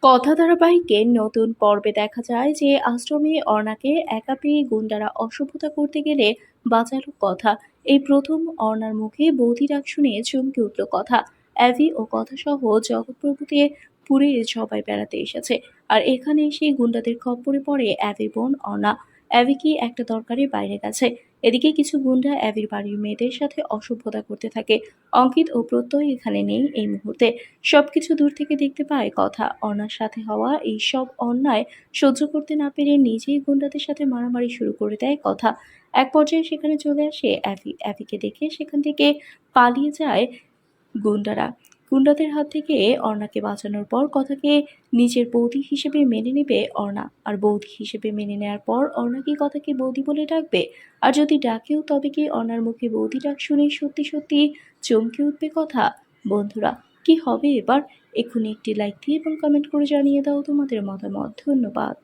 কথা ধারাবাহিকের নতুন পর্বে দেখা যায় যে আশ্রমে অর্ণাকে একা পেয়ে গুন্ডারা অসভ্যতা করতে গেলে বাঁচালো কথা। এই প্রথম অর্ণার মুখে বৌদি ডাক শুনে চমকে উঠল কথা। অ্যাভি ও কথা সহ জগৎপ্রভুতে পুরে সবাই বেড়াতে এসেছে। আর এখানে এসে গুন্ডাদের খপ্পরে পড়ে অ্যাভির বোন অর্ণা। অ্যাভি কি একটা দরকারে বাইরে গেছে। এদিকে কিছু গুন্ডা অ্যাভির বাড়ির মেয়েদের সাথে অসভ্যতা করতে থাকে। অঙ্কিত ও প্রত্যয় এখানে নেই এই মুহূর্তে। সবকিছু দূর থেকে দেখতে পায় কথা। অর্ণার সাথে হওয়া এই সব অন্যায় সহ্য করতে না পেরে নিজেই গুন্ডাদের সাথে মারামারি শুরু করে দেয় কথা। এক পর্যায়ে সেখানে চলে আসে অ্যাভি। অ্যাভিকে দেখে সেখান থেকে পালিয়ে যায় গুন্ডারা। গুন্ডাদের হাত থেকে অর্ণাকে বাঁচানোর পর কথাকে নিজের বৌদি হিসেবে মেনে নেবে অর্ণা। আর বৌদি হিসেবে মেনে নেওয়ার পর অর্ণা কি কথাকে বৌদি বলে ডাকবে? আর যদি ডাকেও তবে কি অর্ণার মুখে বৌদি ডাক শুনে সত্যি সত্যি চমকে উঠবে কথা? বন্ধুরা, কি হবে এবার? এক্ষুনি একটি লাইক দিয়ে এবং কমেন্ট করে জানিয়ে দাও তোমাদের মতামত। ধন্যবাদ।